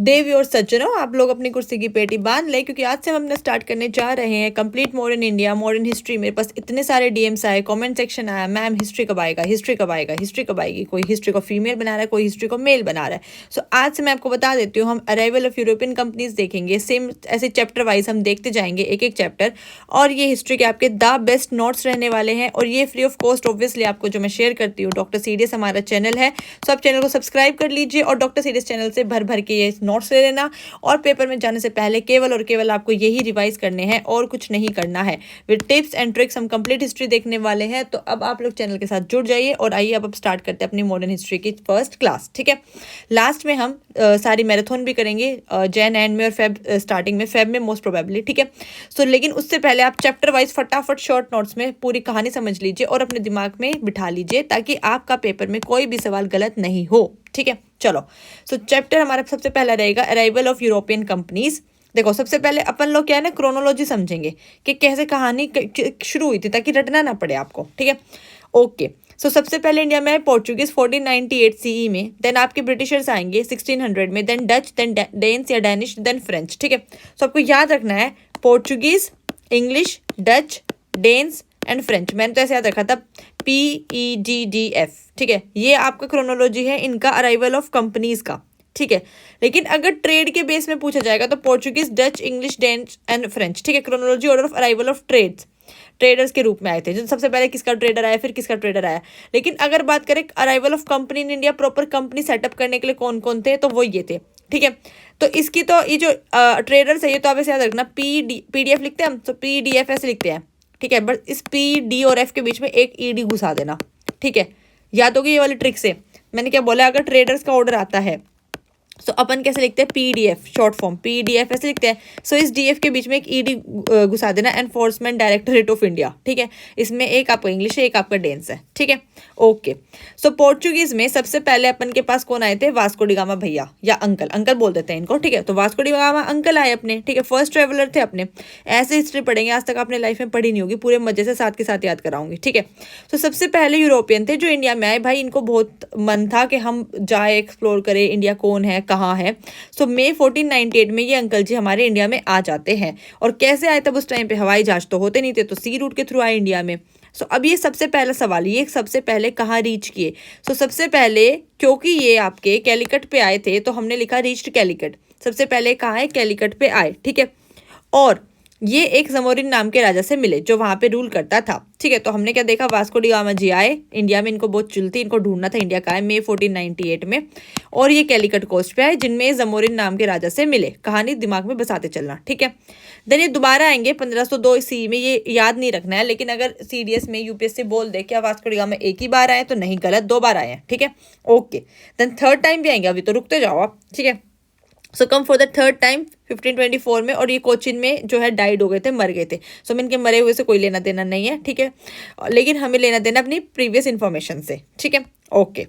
देवी और सज्जनों, आप लोग अपनी कुर्सी की पेटी बांध ले, क्योंकि आज से हम अपने स्टार्ट करने जा रहे हैं complete modern India, modern history. मेरे पास इतने सारे डीएम्स आए, कमेंट सेक्शन आया, मैम हिस्ट्री कब आएगा, हिस्ट्री कब आएगा, हिस्ट्री कब आएगी। कोई हिस्ट्री को फीमेल बना रहा है, कोई हिस्ट्री को मेल बना रहा है। सो आज से मैं आपको बता देती हूँ, हम अराइवल ऑफ यूरोपियन कंपनीज देखेंगे। सेम ऐसे चैप्टर वाइज हम देखते जाएंगे एक एक चैप्टर। और ये हिस्ट्री के आपके द बेस्ट नोट्स रहने वाले हैं, और ये फ्री ऑफ कॉस्ट ऑब्वियसली आपको जो मैं शेयर करती हूँ। डॉक्टर सीडीएस हमारा चैनल है, सो आप चैनल को सब्सक्राइब कर लीजिए और डॉक्टर सीडीएस चैनल से भर भर के ये नोट्स ले लेना। और पेपर में जाने से पहले केवल और केवल आपको यही रिवाइज करने हैं और कुछ नहीं करना है। विद टिप्स एंड ट्रिक्स हम कंप्लीट हिस्ट्री देखने वाले हैं। तो अब आप लोग चैनल के साथ जुड़ जाइए और आइए अब स्टार्ट करते हैं अपनी मॉडर्न हिस्ट्री की फर्स्ट क्लास। ठीक है, लास्ट में हम सारी मैराथन भी करेंगे, जैन एंड में और फेब स्टार्टिंग में, फेब में मोस्ट प्रोबेबली। ठीक है, सो लेकिन उससे पहले आप चैप्टर वाइज फटाफट शॉर्ट नोट्स में पूरी कहानी समझ लीजिए और अपने दिमाग में बिठा लीजिए, ताकि आपका पेपर में कोई भी सवाल गलत नहीं हो। ठीक है, चलो। सो चैप्टर हमारा सबसे पहला रहेगा अराइवल ऑफ यूरोपियन कंपनीज। देखो, सबसे पहले अपन लोग क्या है ना, क्रोनोलॉजी समझेंगे कि कैसे कहानी शुरू हुई थी, ताकि रटना ना पड़े आपको। ठीक है, ओके। सो सबसे पहले इंडिया में पोर्चुगीज 1498 सीई में, देन आपके ब्रिटिशर्स आएंगे 1600 में, देन डच, देन डेन्स या डैनिश, देन फ्रेंच। ठीक है, सो आपको याद रखना है Portuguese, English, Dutch, Danes and French. मैंने तो ऐसे याद रखा था PEGDF। ठीक है, ये आपका क्रोनोलॉजी है इनका अराइवल ऑफ कंपनीज का। ठीक है, लेकिन अगर ट्रेड के बेस में पूछा जाएगा तो Portuguese, Dutch, English, Danish and French. ठीक है, chronology order of arrival of trades, traders के रूप में आए थे। जो सबसे पहले किसका ट्रेडर आया, फिर किसका ट्रेडर आया। लेकिन अगर बात करें arrival of company in India, proper company setup करने के लिए कौन कौन थे, तो वो ये थे। ठीक है, तो इसकी तो ये जो ट्रेडर्स है, ये तो आप ऐसे याद रखना, PDF लिखते हैं हम, तो PDF ऐसे लिखते हैं। ठीक है, बस इस PD और F के बीच में एक ED घुसा देना। ठीक है, याद होगी ये वाली ट्रिक से। मैंने क्या बोला, अगर ट्रेडर्स का ऑर्डर आता है सो अपन कैसे लिखते हैं, PDF शॉर्ट फॉर्म, PDF ऐसे लिखते हैं। सो इस DF के बीच में एक ED घुसा देना, एनफोर्समेंट डायरेक्टोरेट ऑफ इंडिया। ठीक है, इसमें एक आपका इंग्लिश है, एक आपका डेंस है। ठीक है, ओके। सो पोर्चुगीज में सबसे पहले अपन के पास कौन आए थे, वास्को डी गामा भैया या अंकल, अंकल बोल देते हैं इनको। ठीक है, तो वास्को डी गामा अंकल आए अपने। ठीक है, फर्स्ट ट्रेवलर थे अपने। ऐसे हिस्ट्री पढ़ेंगे, आज तक आपने लाइफ में पढ़ी नहीं होगी, पूरे मजे से साथ के साथ याद कराऊंगी। ठीक है, तो सबसे पहले यूरोपियन थे जो इंडिया में आए। भाई इनको बहुत मन था कि हम जाए, एक्सप्लोर करें इंडिया कौन है, कहाँ है। सो मई 1498 में ये अंकल जी हमारे इंडिया में आ जाते हैं। और कैसे आए, तब उस टाइम पे हवाई जहाज तो होते नहीं थे, तो सी रूट के थ्रू आए इंडिया में। सो अब ये सबसे पहला सवाल, ये सबसे पहले कहाँ रीच किए। सो सबसे पहले, क्योंकि ये आपके कैलिकट पे आए थे, तो हमने लिखा रीच्ड कैलिकट। सबसे पहले कहाँ है, कैलिकट पे आए। ठीक है, और ये एक जमोरिन नाम के राजा से मिले जो वहां पे रूल करता था। ठीक है, तो हमने क्या देखा, वास्को डी गामा जी आए इंडिया में, इनको बहुत चुल थी, इनको ढूंढना था इंडिया का है, मई 1498 में। और ये कैलिकट कोस्ट पे आए, जिनमें जमोरिन नाम के राजा से मिले। कहानी दिमाग में बसाते चलना। ठीक है, देन ये दोबारा आएंगे 1502 ईस्वी में। ये याद नहीं रखना है, लेकिन अगर CDS में UPSC बोल दे क्या वास्को डी गामा एक ही बार आए, तो नहीं, गलत, 2 बार आए हैं। ठीक है, ओके। देन थर्ड टाइम भी आएंगे, अभी तो रुकते जाओ आप। ठीक है, so come for the third time 1524 में। और ये कोचिन में जो है डाइड हो गए थे, मर गए थे। सो इनके मरे हुए से कोई लेना देना नहीं है। ठीक है, लेकिन हमें लेना देना अपनी प्रीवियस इन्फॉर्मेशन से। ठीक है, okay.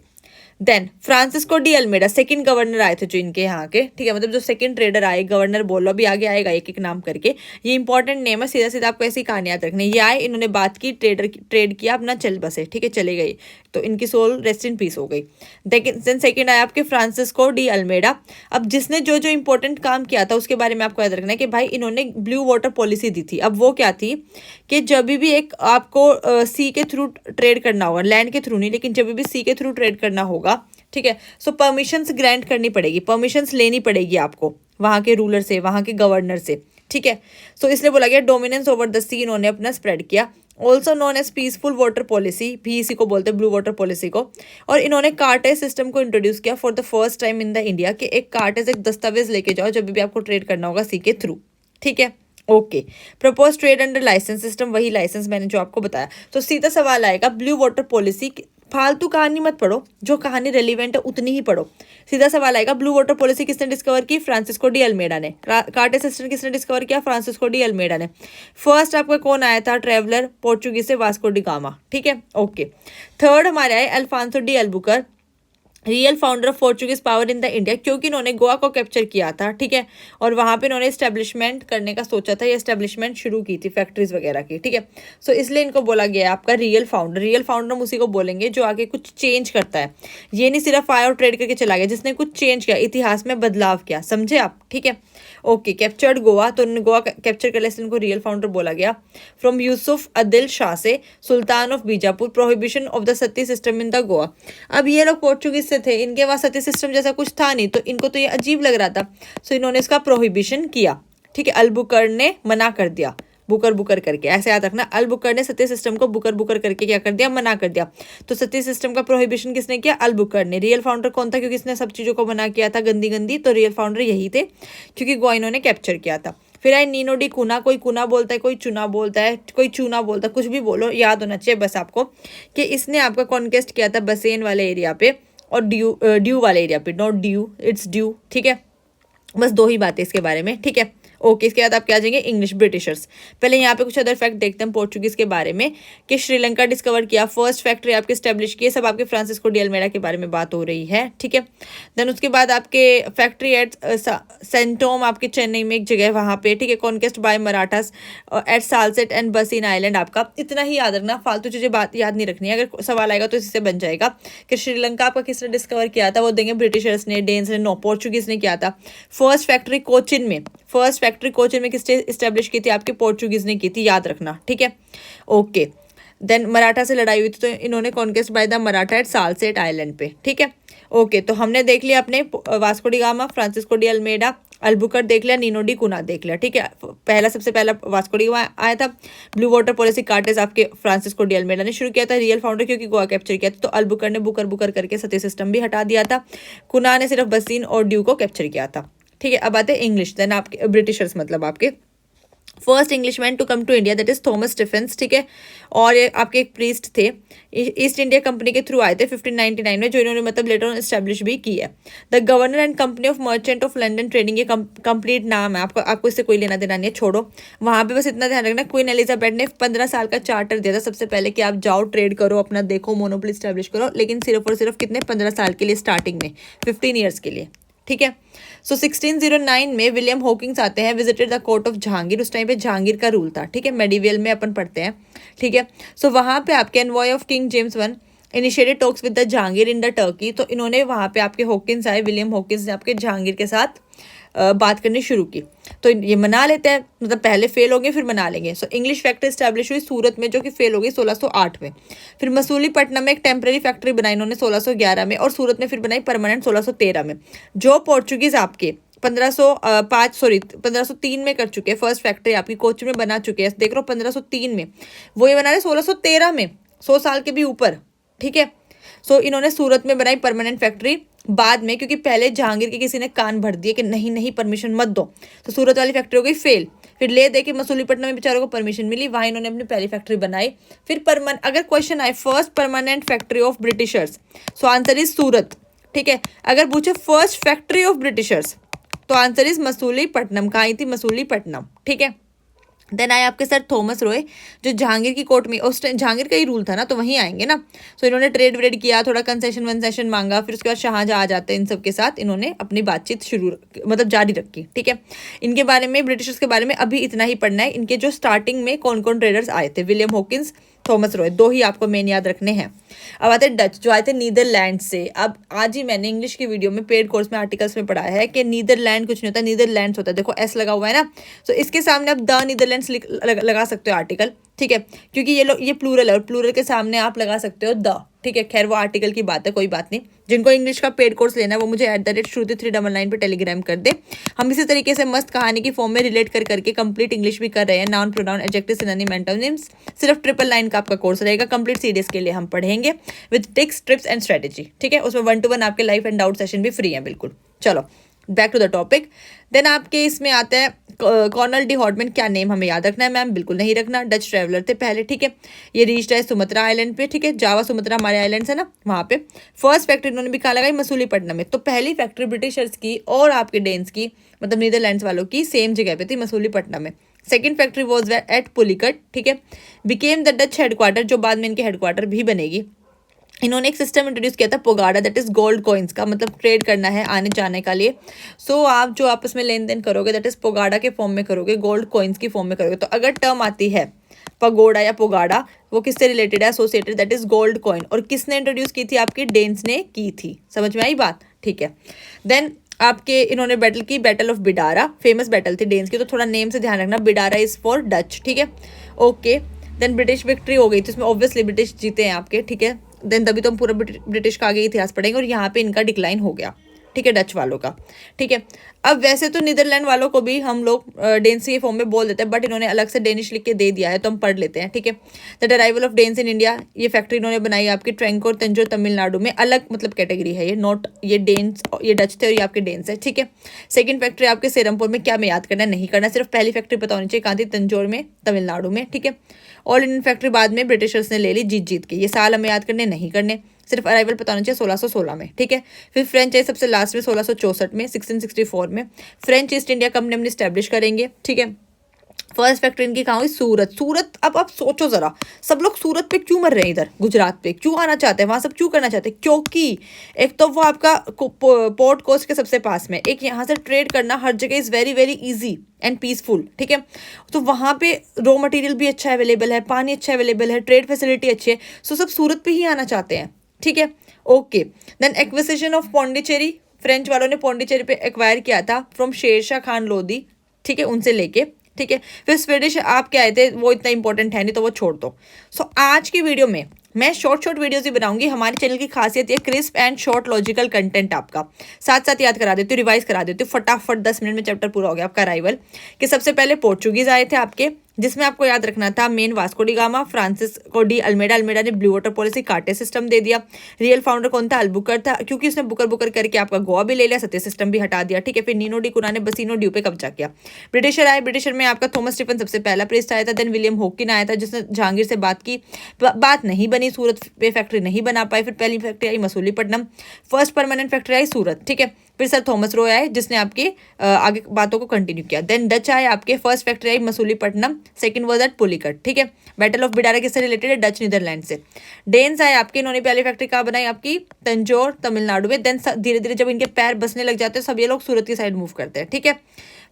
Then Francisco de Almeida second governor आए थे जो इनके यहाँ के। ठीक है, मतलब जो सेकंड ट्रेडर आए, गवर्नर बोलो, अभी आगे आएगा एक एक नाम करके। ये इंपॉर्टेंट नेम है, सीधा सीधा आपको ऐसी कहानी याद रखनी। ये आए, इन्होंने बात की, ट्रेड किया, अपना चल बसे। ठीक है, चले गए, तो इनकी सोल रेस्ट इन पीस हो गई। देन सेकंड आया आपके फ्रांसिस्को डी अल्मेडा। अब जिसने जो जो इंपॉर्टेंट काम किया था उसके बारे में आपको याद रखना है कि भाई इन्होंने ब्लू वाटर पॉलिसी दी थी। अब वो क्या थी कि जब भी एक आपको सी के थ्रू ट्रेड करना होगा, लैंड के थ्रू नहीं, लेकिन जब भी सी के थ्रू ट्रेड करना होगा, ठीक है, सो परमिशंस ग्रांट करनी पड़ेगी, परमिशंस लेनी पड़ेगी आपको वहाँ के रूलर से, वहाँ के गवर्नर से। ठीक है, सो इसलिए बोला गया डोमिनेंस ओवर द सी इन्होंने अपना स्प्रेड किया। Also known as peaceful water policy, भी इसी को बोलते हैं, ब्लू वाटर पॉलिसी को। और इन्होंने कार्टेज सिस्टम को इंट्रोड्यूस किया for the first time in the India, कि एक कार्टेज, एक दस्तावेज लेके जाओ जब भी आपको ट्रेड करना होगा सी के थ्रू। ठीक है, okay. Propose trade under license system, वही लाइसेंस मैंने जो आपको बताया। तो सीधा सवाल आएगा, ब्लू वाटर पॉलिसी, फालतू कहानी मत पढ़ो, जो कहानी रेलिवेंट है उतनी ही पढ़ो। सीधा सवाल आएगा, ब्लू वाटर पॉलिसी किसने डिस्कवर की, फ्रांसिस्को डी अल्मेडा ने। कार्टेज सिस्टम किसने डिस्कवर किया, फ्रांसिस्को डी अल्मेडा ने। फर्स्ट आपका कौन आया था ट्रेवलर, पोर्चुगीज से वास्को डी गामा। ठीक है, ओके। थर्ड हमारे आए Alfonso de Albuquerque. Real founder of Portuguese power in the India, क्योंकि इन्होंने गोवा को कैप्चर किया था, ठीक है, और वहाँ पे इन्होंने इस्टेब्लिशमेंट करने का सोचा था, ये इस्टेब्लिशमेंट शुरू की थी फैक्ट्रीज वगैरह की, ठीक है। सो इसलिए इनको बोला गया है आपका रियल फाउंडर। रियल फाउंडर हम उसी को बोलेंगे जो आगे कुछ चेंज करता है, ये नहीं सिर्फ आया और ट्रेड करके चला गया, जिसने कुछ चेंज किया, इतिहास में बदलाव किया, समझे आप, ठीक है। ओके, कैप्चर्ड गोवा, तो उन्होंने गोवा कैप्चर कर लिया, इनको रियल फाउंडर बोला गया। फ्रॉम यूसुफ अदिल शाह से sultan of Bijapur, prohibition of the sati system in the Goa. अब ये लोग पोर्चुगीज से थे, इनके पास सती सिस्टम जैसा कुछ था नहीं, तो इनको तो ये अजीब लग रहा था, सो इन्होंने इसका प्रोहिबिशन किया, ठीक है। अलबुकर ने मना कर दिया, बुकर बुकर करके, ऐसे याद रखना, अलबुकर ने सती सिस्टम को बुकर बुकर करके क्या कर दिया, मना कर दिया। तो सती सिस्टम का प्रोहिबिशन किसने किया, अलबुकर ने। रियल फाउंडर कौन था, क्योंकि इसने सब चीजों को मना किया था गंदी गंदी, तो रियल फाउंडर यही थे, क्योंकि गोवा इन्होंने कैप्चर किया था। फिर आई नीनो डी कुना, कोई कुना बोलता है, कोई चुना बोलता है, कोई चूना बोलता है, कुछ भी बोलो, याद होना चाहिए बस आपको कि इसने आपका कॉन्केस्ट किया था बसेन वाले एरिया पे और ड्यू वाले एरिया पे, नॉट ड्यू, इट्स ड्यू, ठीक है। बस दो ही बातें इसके बारे में, ठीक है। ओके, इसके बाद आप क्या आ जाएंगे, इंग्लिश ब्रिटिशर्स। पहले यहाँ पे कुछ अदर फैक्ट देखते हैं पोर्चुगीज के बारे में, कि श्रीलंका डिस्कवर किया, फर्स्ट फैक्ट्री आपकी स्टैब्लिश की, सब आपके फ्रांसिस्को डी अल्मेडा के बारे में बात हो रही है, ठीक है। देन उसके बाद आपके फैक्ट्री एट सेंटोम आपके चेन्नई में एक जगह है वहाँ पे, ठीक है। Conquest by Marathas at Salsette and Bassein island, आपका इतना ही याद रखना, फालतू चीजें बात याद नहीं रखनी है, अगर सवाल आएगा तो इससे बन जाएगा कि श्रीलंका आपका किसने डिस्कवर किया था, वो देंगे ब्रिटिशर्स ने, डेन्स ने, नो, पोर्चुगीज ने किया था। फर्स्ट फैक्ट्री कोचिन में, फर्स्ट फैक्ट्री कोचिन में किसने इस्टेब्लिश की थी, आपके पोर्चुगीज ने की थी, याद रखना, ठीक है। ओके, देन मराठा से लड़ाई हुई थी, तो इन्होंने conquest by the Maratha at Salsette island पे, ठीक है। ओके, तो हमने देख लिया अपने Vasco da Gama, Francisco de Almeida, Albuquerque देख लिया, नीनो डी कुना देख लिया, ठीक है। पहला सबसे पहला वास्को डी गामा आया था। ब्लू वाटर पॉलिसी कार्टेज आपके फ्रांसिस्को डी अल्मेडा ने शुरू किया था। रियल फाउंडर क्योंकि गोवा कैप्चर किया था, तो अल्बुकर ने बुकर बुकर करके सती सिस्टम भी हटा दिया था। कुना ने सिर्फ बसीन और ड्यू को कैप्चर किया था, ठीक है। अब आते हैं इंग्लिश, देन आपके ब्रिटिशर्स, मतलब आपके first Englishman to come to India, that is Thomas Stephens, ठीक है। और ये आपके एक प्रीस्ट थे, ईस्ट इंडिया कंपनी के थ्रू आए थे 1599 में, जो इन्होंने मतलब लेटर ऑन एस्टेब्लिश भी की है। The governor and company of merchant of London trading, ये कंप्लीट नाम है, आपको इससे कोई लेना देना नहीं है, छोड़ो। वहाँ पे बस इतना ध्यान रखना, क्वीन एलिजाबेथ ने 15 साल का चार्टर दिया था सबसे पहले कि आप जाओ ट्रेड करो, अपना देखो, मोनोपोली स्टैब्लिश करो, लेकिन सिर्फ और सिर्फ कितने, 15 साल के लिए, स्टार्टिंग में 15 ईयर्स के लिए, ठीक है। सो 1609 में विलियम हॉकिंग्स आते हैं, visited the court of Jahangir, उस टाइम पे जहांगीर का रूल था, ठीक है, मेडिवियल में अपन पढ़ते हैं, ठीक है। सो वहाँ पे आपके envoy of king James one initiated talks with the Jahangir in the Turkey, तो इन्होंने वहाँ पे आपके हॉकिंस आए, विलियम हॉकिंस ने आपके जहांगीर के साथ बात करनी शुरू की, तो ये मना लेते हैं, मतलब पहले फेल होंगे फिर मना लेंगे। सो इंग्लिश फैक्ट्री स्टैब्लिश हुई सूरत में, जो कि फेल हो गई 1608 में। फिर मसूलीपट्टनम में एक टेम्पररी फैक्ट्री बनाई इन्होंने 1611 में, और सूरत में फिर बनाई परमानेंट 1613 में। जो पोर्चुगीज आपके 1503 में कर चुके हैं, फर्स्ट फैक्ट्री आपकी कोच्चि में बना चुके हैं, देख लो 1503 में, वो ये बना रहे 1613 में, 100 साल के भी ऊपर, ठीक है। सो इन्होंने सूरत में बनाई परमानेंट फैक्ट्री बाद में, क्योंकि पहले जहांगीर के किसी ने कान भर दिए कि नहीं नहीं परमिशन मत दो, तो सूरत वाली फैक्ट्री हो गई फेल। फिर ले दे के मसूलीपट्टनम में बेचारों को परमिशन मिली, वहां इन्होंने अपनी पहली फैक्ट्री बनाई। फिर अगर क्वेश्चन आए first permanent factory of Britishers, so answer is Surat, ठीक है। अगर पूछे फर्स्ट फैक्ट्री ऑफ ब्रिटिशर्स, तो आंसर इज मसूलीपट्टनम, कहाँ आई थी, मसूलीपट्टनम, ठीक है। देन आए आपके सर थॉमस रॉय, जो जहांगीर की कोर्ट में, उस टाइम जहांगीर का ही रूल था ना, तो वहीं आएंगे ना। सो इन्होंने ट्रेड व्रेड किया, थोड़ा कंसेशन वंसेशन मांगा, फिर उसके बाद शाहजहाँ आ जाते हैं, इन सब के साथ इन्होंने अपनी बातचीत मतलब जारी रखी, ठीक है। इनके बारे में, ब्रिटिशर्स के बारे में अभी इतना ही पढ़ना है। इनके जो स्टार्टिंग में कौन कौन ट्रेडर्स आए थे, विलियम हॉकिंस, थॉमस रॉय, दो ही आपको मेन याद रखने हैं। अब आते हैं डच, जो आए थे नीदरलैंड से। अब आज ही मैंने इंग्लिश की वीडियो में पेड कोर्स में आर्टिकल्स में पढ़ाया है कि नीदरलैंड कुछ नहीं होता, नीदरलैंड्स होता है, देखो एस लगा हुआ है ना, तो इसके सामने आप द नीदरलैंड्स लगा सकते हो आर्टिकल, ठीक है, क्योंकि ये प्लूरल है, और प्लूरल के सामने आप लगा सकते हो द, ठीक है। खैर वो आर्टिकल की बात है, कोई बात नहीं। जिनको इंग्लिश का पेड कोर्स लेना है वो मुझे @shruti399 पे टेलीग्राम कर दे। हम इसी तरीके से मस्त कहानी की फॉर्म में रिलेट करके कंप्लीट इंग्लिश भी कर रहे हैं, noun pronoun adjective synonym antonyms. सिर्फ 999 का आपका कोर्स रहेगा, कंप्लीट सीरीज के लिए हम पढ़ेंगे with tips tricks and strategy, ठीक है। उसमें 1-to-1 आपके लाइफ एंड डाउट सेशन भी फ्री है, बिल्कुल। चलो back to the topic. Then आपके इसमें आता है कॉर्नल डी हॉर्डमैन, क्या नेम हमें याद रखना है मैम, बिल्कुल नहीं रखना, डच ट्रैवलर थे पहले, ठीक है। ये रीच्ड है सुमत्रा आइलैंड पे, ठीक है, जावा सुमत्रा हमारे आइलैंड है ना, वहाँ पे। फर्स्ट फैक्ट्री इन्होंने भी कहाँ लगाई, मसूलीपट्टनम में। तो पहली फैक्ट्री ब्रिटिशर्स की और आपके डेन्स की, मतलब नीदरलैंड्स वालों की, सेम जगह पे थी, मसूलीपट्टनम में। Second factory was at Pulicat, ठीक है, बिकेम द डच हेडक्वार्टर, जो बाद में इनके हेडक्वार्टर भी बनेगी। इन्होंने एक सिस्टम इंट्रोड्यूस किया था पोगाडा, दैट इज गोल्ड कॉइन्स का, मतलब ट्रेड करना है आने जाने का लिए। सो आप जो आपस में लेन देन करोगे दैट इज पोगाडा के फॉर्म में करोगे, गोल्ड कॉइन्स की फॉर्म में करोगे। तो अगर टर्म आती है पगोडा या पोगाडा, वो किससे रिलेटेड है, associated, that is gold coin. और किसने इंट्रोड्यूस की थी, आपकी डेन्स ने की थी। समझ में आई बात, ठीक है। देन आपके इन्होंने बैटल की, बैटल ऑफ बिडारा, फेमस बैटल थी डेन्स की, तो थोड़ा नेम से ध्यान रखना, बिडारा इज फॉर डच, ठीक है, ओके। देन ब्रिटिश विक्ट्री हो गई थी, इसमें ऑब्वियसली ब्रिटिश जीते हैं आपके, ठीक है। देन तभी तो हम पूरा ब्रिटिश का आगे इतिहास पढ़ेंगे, और यहाँ पे इनका डिक्लाइन हो गया, ठीक है, डच वालों का, ठीक है। अब वैसे तो नीदरलैंड वालों को भी हम लोग डेन्स के फॉर्म में बोल देते हैं, बट इन्होंने अलग से डेनिश लिख के दे दिया है, तो हम पढ़ लेते हैं, ठीक है। The arrival of Danes in India, ये फैक्ट्री इन्होंने बनाई आपकी ट्रेंको और तंजौर तमिलनाडु में, अलग मतलब कैटेगरी है ये, नॉट ये डेन्स, ये डच थे और ये आपके डेन्स है, ठीक है। सेकंड फैक्ट्री आपके सेरमपुर में, क्या में याद करना नहीं करना, सिर्फ पहली फैक्ट्री पता होनी चाहिए, कहाँ थी, तंजौर में, तमिलनाडु में, ठीक है। ऑल इंडियन फैक्ट्री बाद में ब्रिटिशर्स ने ले ली जीत जीत के, ये साल हमें याद करने नहीं करने, सिर्फ अराइवल पता होना चाहिए 1616 में, ठीक है। फिर फ्रेंच है सबसे लास्ट में 1664 में, 1664 में फ्रेंच ईस्ट इंडिया कंपनी हमने स्टैब्लिश करेंगे, ठीक है। फर्स्ट फैक्ट्री इनकी कहाँ हुई, सूरत। सूरत, अब आप सोचो जरा, सब लोग सूरत पे क्यों मर रहे हैं, इधर गुजरात पे क्यों आना चाहते हैं, वहां सब क्यों करना चाहते हैं, क्योंकि एक तो वो आपका पोर्ट कोस्ट के सबसे पास में, एक यहाँ से ट्रेड करना हर जगह is very very easy and peaceful, ठीक है। तो वहाँ पे रॉ मटेरियल भी अच्छा अवेलेबल है, पानी अच्छा अवेलेबल है, ट्रेड फैसिलिटी अच्छी है, सो सब सूरत पे ही आना चाहते हैं, ठीक है, okay. Then acquisition of Pondicherry, French वालों ने पौंडीचेरी पे एक्वायर किया था फ्रॉम शेरशाह खान लोधी, ठीक है, उनसे लेके, ठीक है। फिर स्वीडिश आप क्या आए थे, वो इतना इंपॉर्टेंट है नहीं, तो वो छोड़ दो। सो आज की वीडियो में मैं शॉर्ट वीडियोस ही बनाऊंगी। हमारे चैनल की खासियत है crisp and short logical content, आपका साथ साथ याद करा देती हूँ, रिवाइज करा देती हूँ, फटाफट 10 मिनट में चैप्टर पूरा हो गया आपका। अराइवल कि सबसे पहले पोर्चुगीज आए थे आपके, जिसमें आपको याद रखना था main Vasco da Gama, Francisco de Almeida, Almeida ने blue water policy cartaz system दे दिया। रियल फाउंडर कौन था, अल्बुकर था, क्योंकि उसने बुकर करके आपका गोवा भी ले लिया, सत्य सिस्टम भी हटा दिया, ठीक है। फिर नीनो डी कुना ने बसीनो ड्यू पे कब्जा किया। ब्रिटिशर आए, ब्रिटिशर में आपका थॉमस स्टीफन सबसे पहला प्रेस्ट आया था। देन विलियम हॉकिन आया था, जिसने जहांगीर से बात की, बात नहीं बनी, सूरत पे फैक्ट्री नहीं बना पाई। फिर पहली फैक्ट्री आई मसूलीपट्टनम, फर्स्ट परमानेंट फैक्ट्री आई सूरत, ठीक है। फिर सर थॉमस रॉय आए, जिसने आपके आगे बातों को कंटिन्यू किया। देन डच आए आपके, first factory I Masulipatnam, second was at Pulicat, ठीक है। बैटल ऑफ बिडारा किससे रिलेटेड है, डच नीदरलैंड से। डेन्स आए आपके, इन्होंने पहली फैक्ट्री कहाँ बनाई, आपकी तंजौर तमिलनाडु में। देन धीरे धीरे जब इनके पैर बसने लग जाते हैं, सब ये लोग सूरत की साइड मूव करते हैं, ठीक है।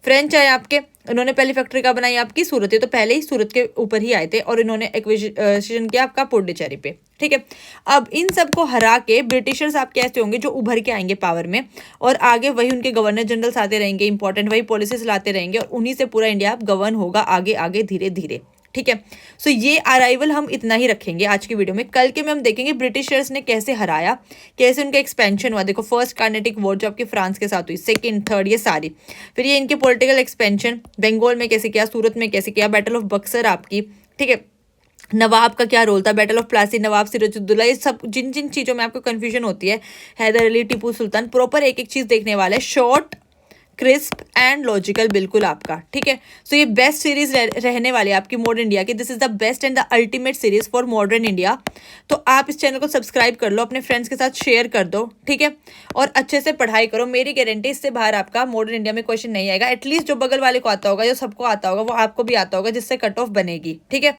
फ्रेंच आए आपके, इन्होंने पहली फैक्ट्री का बनाई आपकी सूरत, तो पहले ही सूरत के ऊपर ही आए थे, और इन्होंने एक्विजिशन किया आपका पौंडीचेरी पे, ठीक है। अब इन सबको हरा के ब्रिटिशर्स आपके ऐसे होंगे जो उभर के आएंगे पावर में, और आगे वही उनके गवर्नर जनरल्स आते रहेंगे, इंपॉर्टेंट वही पॉलिसीज लाते रहेंगे, और उन्हीं से पूरा इंडिया गवर्न होगा आगे आगे धीरे धीरे, ठीक है। सो ये अराइवल हम इतना ही रखेंगे आज की वीडियो में। कल के में हम देखेंगे ब्रिटिशर्स ने कैसे हराया, कैसे उनका एक्सपेंशन हुआ। देखो फर्स्ट कार्नेटिक वॉर जो आपके फ्रांस के साथ हुई, सेकंड थर्ड ये सारी, फिर ये इनके पॉलिटिकल एक्सपेंशन बंगाल में कैसे किया, सूरत में कैसे किया, बैटल ऑफ बक्सर आपकी, ठीक है। नवाब का क्या रोल था, बैटल ऑफ प्लासी, नवाब सिराजुद्दौला, ये सब जिन जिन चीज़ों में आपको कन्फ्यूजन होती है, हैदर अली, टीपू सुल्तान, प्रॉपर एक एक चीज़ देखने वाला है, शॉर्ट क्रिस्प एंड लॉजिकल बिल्कुल आपका, ठीक है। सो ये बेस्ट सीरीज रहने वाली है आपकी मॉडर्न इंडिया की। This is the best and the ultimate series for modern India. तो आप इस चैनल को सब्सक्राइब कर लो, अपने फ्रेंड्स के साथ शेयर कर दो, ठीक है, और अच्छे से पढ़ाई करो। मेरी गारंटी इससे बाहर आपका मॉडर्न इंडिया में क्वेश्चन नहीं आएगा। एटलीस्ट जो बगल वाले को आता होगा, जो सबको आता होगा, वो आपको भी आता होगा, जिससे कट ऑफ बनेगी, ठीक है।